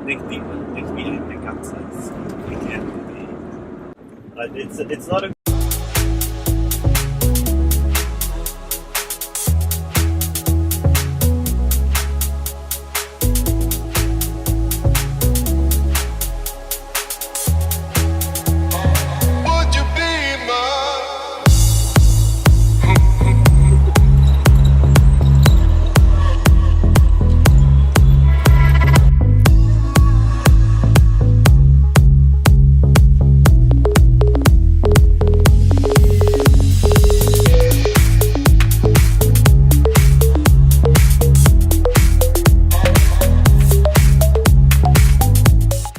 riktig Kansas. It's not a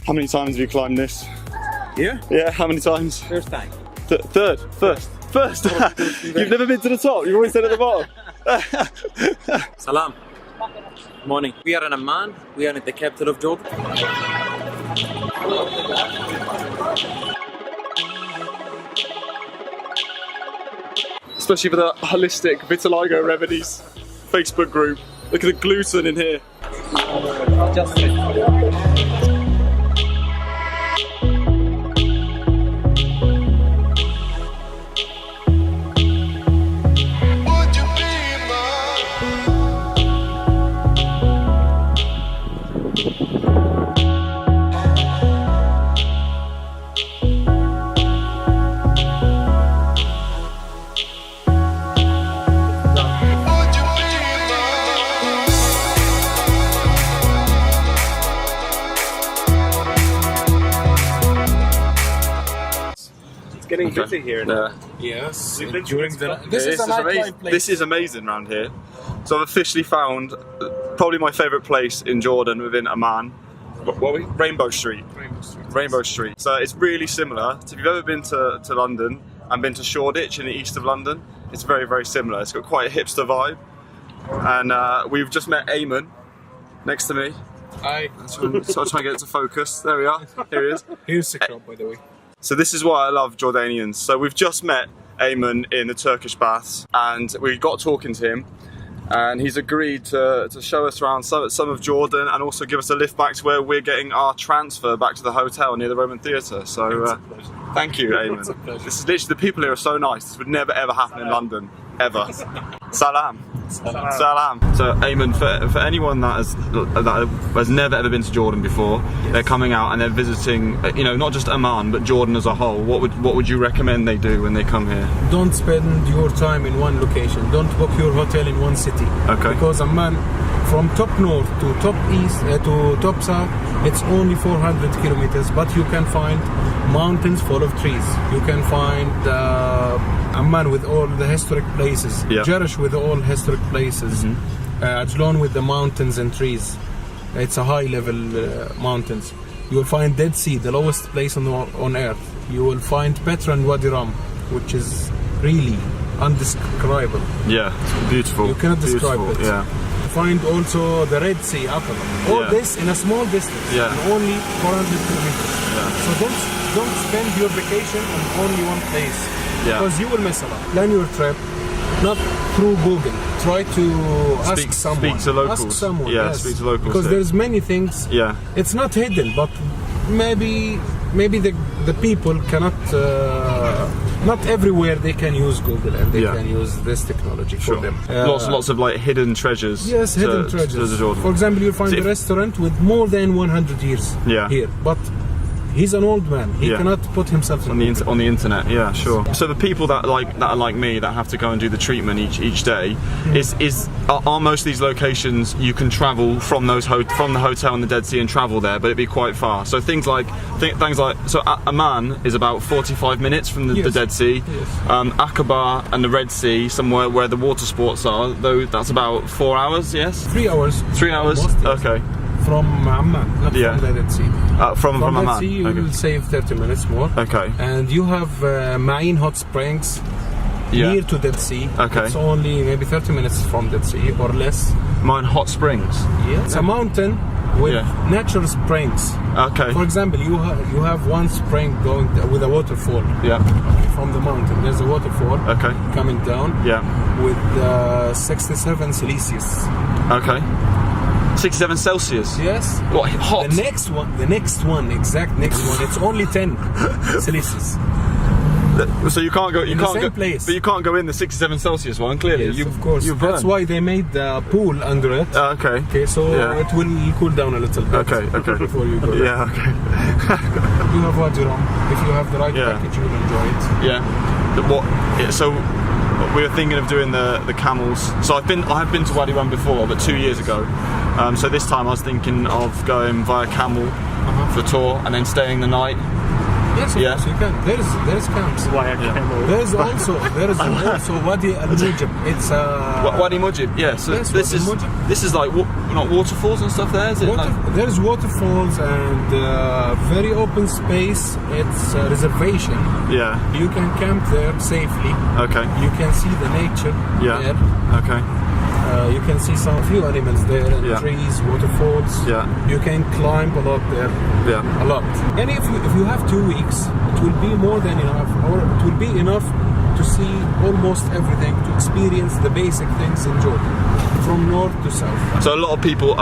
How many times have you climbed this? Here? Yeah, how many times? First time. First. You've never been to the top, you've always stayed at the bottom. Salam. Morning. We are in Amman. We are in the capital of Jordan. Especially for the holistic Vitiligo remedies Facebook group. Look at the gluten in here. Just getting busy here now. Yes. During the This is amazing around here. So I've officially found probably my favourite place in Jordan within Amman. What are we? Rainbow Street. Rainbow Street. So it's really similar. So if you've ever been to London and been to Shoreditch in the east of London, it's very, very similar. It's got quite a hipster vibe. And we've just met Amman next to me. Hi. So I'll try and get it to focus. There we are. Here he is. Here's the crop, by the way. So this is why I love Jordanians. So we've just met Amman in the Turkish baths and we got talking to him and he's agreed to show us around some of Jordan and also give us a lift back to where we're getting our transfer back to the hotel near the Roman Theatre. So thank you, Amman. This is literally, the people here are so nice. This would never ever happen in London, ever. Salam. Salam. So Amman, for anyone that has never ever been to Jordan before, they're coming out and they're visiting, you know, not just Amman but Jordan as a whole. What would you recommend they do when they come here? Don't spend your time in one location. Don't book your hotel in one city. Okay. Because Amman, from top north to top east to top south, it's only 400 kilometers. But you can find mountains full of trees. You can find Amman with all the historic places. Jerash with all historic places. Ajlan with the mountains and trees. It's a high level mountains. You will find Dead Sea, the lowest place on earth. You will find Petra and Wadi Rum, which is really undescribable. Yeah, it's beautiful. You cannot describe it. Yeah. Find also the Red Sea upper. All this in a small distance. Yeah. In only 400 kilometers. Yeah. So don't spend your vacation on only one place. Yeah. Because you will mess up. Plan your trip not through Google. Try to ask someone. Speak to locals. Ask someone. Yeah, yes. speak to locals. Because there's many things. Yeah. It's not hidden, but maybe the people cannot. Not everywhere they can use Google and they can use this technology for them. Lots of like hidden treasures. Yes, hidden treasures. For example, you'll find a restaurant with more than 100 years here, but he's an old man. He cannot put himself on the internet. Yeah, sure. So the people that are like me that have to go and do the treatment each day, are most of these locations you can travel from the hotel in the Dead Sea and travel there, but it'd be quite far. So things like Amman is about 45 minutes from the Dead Sea. Yes. Aqaba and the Red Sea, somewhere where the water sports are, though that's about 4 hours. Yes. 3 hours. 3 hours. Almost, yes. Okay. From Amman, not from the Dead Sea. From Amman. Dead Sea, you will save 30 minutes more. Okay. And you have Ma'in Hot Springs near to Dead Sea. Okay. It's only maybe 30 minutes from Dead Sea or less. Ma'in Hot Springs. Yeah. It's a mountain with natural springs. Okay. For example, you have one spring going with a waterfall. Yeah. From the mountain, there's a waterfall. Okay. Coming down. Yeah. With 67 Celsius. Okay. 67 Celsius. Yes. What, hot? The next one, exact next one, it's only 10 Celsius. So you can't go. You In the can't same go. place. But you can't go in the 67 Celsius one. Clearly, Yes, of course. That's why they made the pool under it. Okay. Okay, so Yeah. it will cool down a little bit. Okay. Before you go. Yeah. Okay. You have Wadi Rum. If you have the right Yeah. package, you will enjoy it. Yeah. So we were thinking of doing the camels. So I have been to Wadi Rum before, but 2 years ago. So this time I was thinking of going via camel for the tour and then staying the night. Yes, of course you can. There's camps. There's also Wadi Al Mujib. It's Wadi Mujib. Yeah. So Yes, this Wadi is Mujib. this is like not waterfalls and stuff. There is it? There's waterfalls and very open space. It's a reservation. Yeah. You can camp there safely. Okay. You can see the nature Yeah. there. Okay. You can see some few animals there, and Yeah. trees, waterfalls. Yeah. You can climb a lot there. Yeah. A lot. And if you have 2 weeks, it will be more than enough, or it will be enough to see almost everything, to experience the basic things in Jordan, from north to south. So a lot of people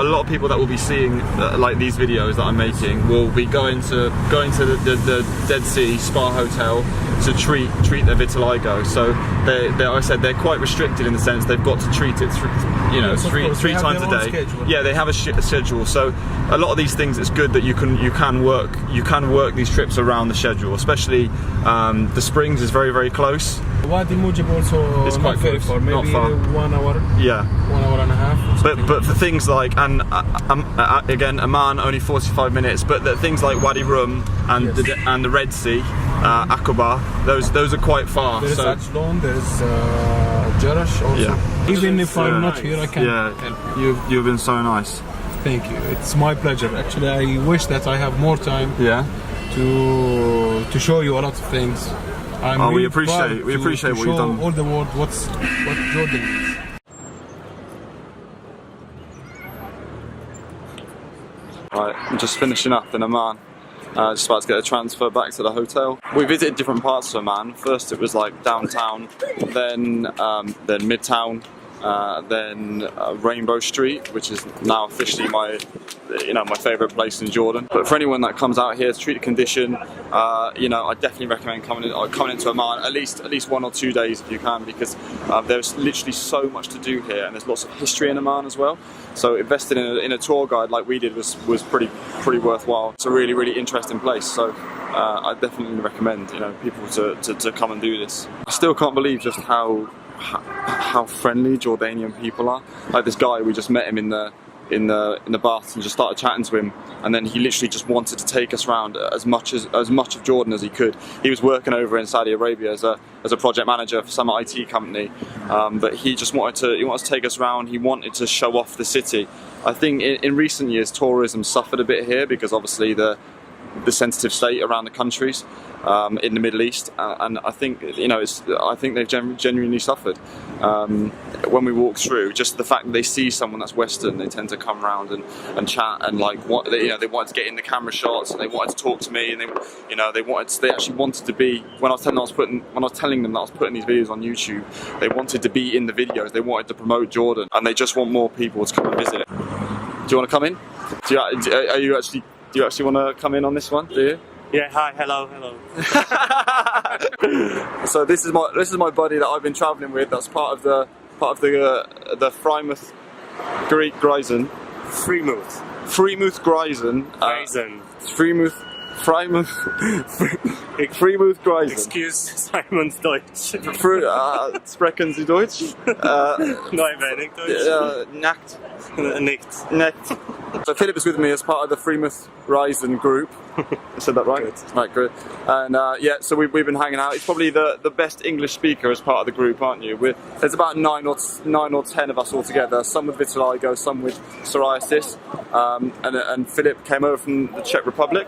that will be seeing like these videos that I'm making will be going to the Dead Sea Spa Hotel to treat their vitiligo. So I said they're quite restricted in the sense they've got to treat it Yes, of course. three They have times a their own day. schedule. Yeah, they have a schedule. So a lot of these things, it's good that you can work these trips around the schedule. Especially the Springs is very close. Wadi Mujib also It's not quite very close, far, not maybe far. 1 hour, Yeah. 1 hour and a half. But for things like, and again, Amman only 45 minutes, but the things like Wadi Rum and Yes. the Red Sea, Aqaba, those are quite far. There's So Ajlon, there's Jarash also. Yeah. Even if I'm not here, I can yeah, help. you've been so nice. Thank you. It's my pleasure. Actually, I wish that I have more time Yeah. to show you a lot of things. I'm Oh, we really appreciate proud it. We to appreciate what you've show done. all the world what Jordan is. Right, I'm just finishing up in Amman. Just about to get a transfer back to the hotel. We visited different parts of Amman. First it was like downtown, then Midtown, then Rainbow Street, which is now officially my favourite place in Jordan. But for anyone that comes out here to treat a condition, I definitely recommend coming into Amman at least 1 or 2 days if you can, because there's literally so much to do here, and there's lots of history in Amman as well. So investing in a tour guide like we did was pretty worthwhile. It's a really interesting place. So I definitely recommend people to come and do this. I still can't believe just how friendly Jordanian people are. Like this guy, we just met him in the bath and just started chatting to him, and then he literally just wanted to take us around as much of Jordan as he could. He was working over in Saudi Arabia as a project manager for some IT company, but he just wanted to take us around. He wanted to show off the city. I think in recent years tourism suffered a bit here because obviously the sensitive state around the countries in the Middle East, and I think they've genuinely suffered. When we walk through, just the fact that they see someone that's Western, they tend to come around and chat, and like they wanted to get in the camera shots, and they wanted to talk to me, and they actually wanted to be, when I was telling them that I was putting these videos on YouTube, they wanted to be in the videos. They wanted to promote Jordan, and they just want more people to come and visit it. Do you want to come in? Do you actually want to come in on this one? Do you? Yeah, hi, hello. So this is my buddy that I've been travelling with. That's part of the Frymouth Greek Gryson. Frymouth Gryson. Frymouth Gryson. Excuse Simon's Deutsch. Sprechen Sie Deutsch? No, ein wenig Deutsch. Nicht. So Philip is with me as part of the Frymouth Gryson group. I said that right? Good. Right, good. And so we've been hanging out. He's probably the best English speaker as part of the group, aren't you? There's about 9 or 10 of us all together. Some with vitiligo, some with psoriasis. And Philip came over from the Czech Republic.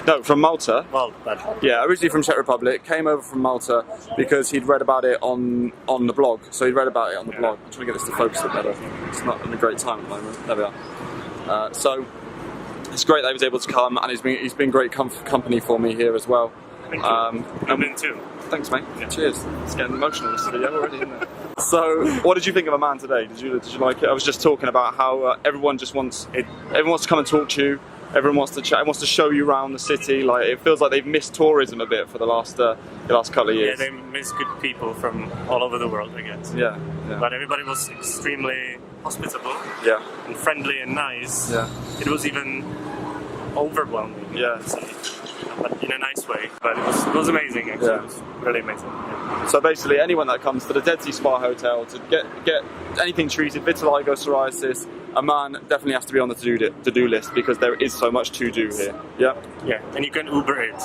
No, from Malta. Malta. Yeah, originally from Czech Republic. Came over from Malta because he'd read about it on the blog. So he'd read about it on the blog. I'm trying to get this to focus a bit better. It's not in a great time at the moment. There we are. So it's great that he was able to come, and he's been great company for me here as well. Thank you. I've been too. Thanks, mate. Yeah. Cheers. It's getting emotional this video already, isn't it? So, what did you think of Amman today? Did you like it? I was just talking about how everyone just wants it. Everyone wants to come and talk to you. Everyone wants to chat. Wants to show you around the city. Like it feels like they've missed tourism a bit for the last couple of years. Yeah, they miss good people from all over the world, I guess. Yeah. But everybody was extremely hospitable. Yeah. And friendly and nice. Yeah. It was even overwhelming. Yeah. To see, but in a nice way. But it was amazing. Actually, Yeah. It was really amazing. Yeah. So basically, anyone that comes to the Dead Sea Spa Hotel to get anything treated, vitiligo, psoriasis, Amman definitely has to be on the to-do list because there is so much to do here. Yeah. Yeah, and you can Uber it.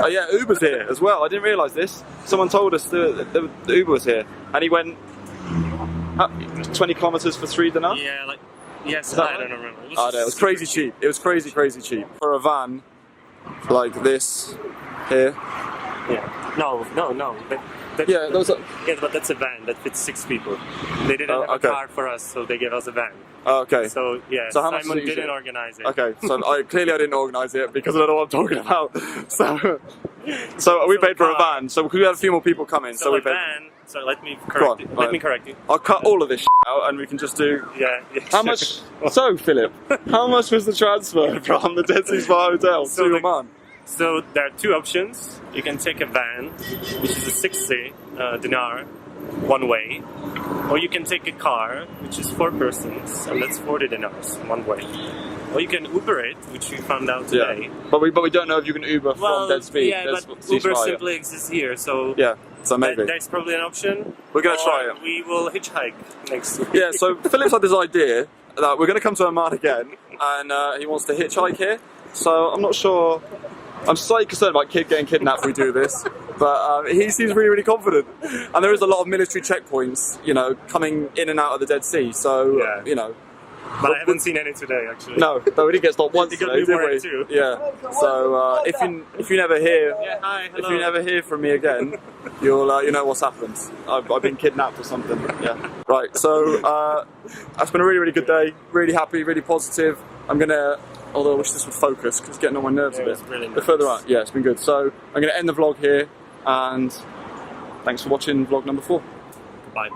Oh yeah, Uber's here as well. I didn't realise this. Someone told us the Uber was here, and he went 20 kilometers for 3 dinars. Yeah, like yes, that I right? don't remember. Oh no, it was crazy cheap. It was crazy cheap for a van like this here. Yeah. No. Yeah, those are. Yeah, but that's a van that fits 6 people. They didn't have okay. a car for us, so they gave us a van. Oh, okay. So yeah, So how much Simon did you didn't do? organize it. Okay, so I didn't organise it because I don't know what I'm talking about. So we paid for a van. So we had a few more people come in. So we a paid. van. So let me Go on, correct you. right. Let me correct you. I'll cut all of this out and we can just do. Yeah. How sure. much? So Philip, how much was the transfer from the Dead Sea Spa Hotel So to the- Amman? So there are 2 options. You can take a van, which is a 60 dinar, one way, or you can take a car, which is 4 persons, and that's 40 dinars, one way. Or you can Uber it, which we found out today. Yeah, but we don't know if you can Uber from Dead Sea. Yeah, but Uber simply exists here, so Yeah, so maybe there's probably an option. we're gonna Or try it. We will hitchhike next week. Yeah, so Philip's had this idea that we're going to come to Amman again, and he wants to hitchhike here. So I'm not sure. I'm slightly concerned about getting kidnapped if we do this, but he seems really confident. And there is a lot of military checkpoints, coming in and out of the Dead Sea. So Yeah. But I haven't seen any today, actually. No, we didn't get stopped once You got today, me did worried we? too. Yeah. So if you never hear. Yeah, hi, If hello. you never hear from me again, you'll know what's happened. I've been kidnapped or something. Yeah. Right. So that's been a really good day. Really happy. Really positive. Although I wish this would focus because it's getting on my nerves a it bit. was really The nice. further out, yeah, it's been good. So I'm going to end the vlog here, and thanks for watching vlog number 4. Bye.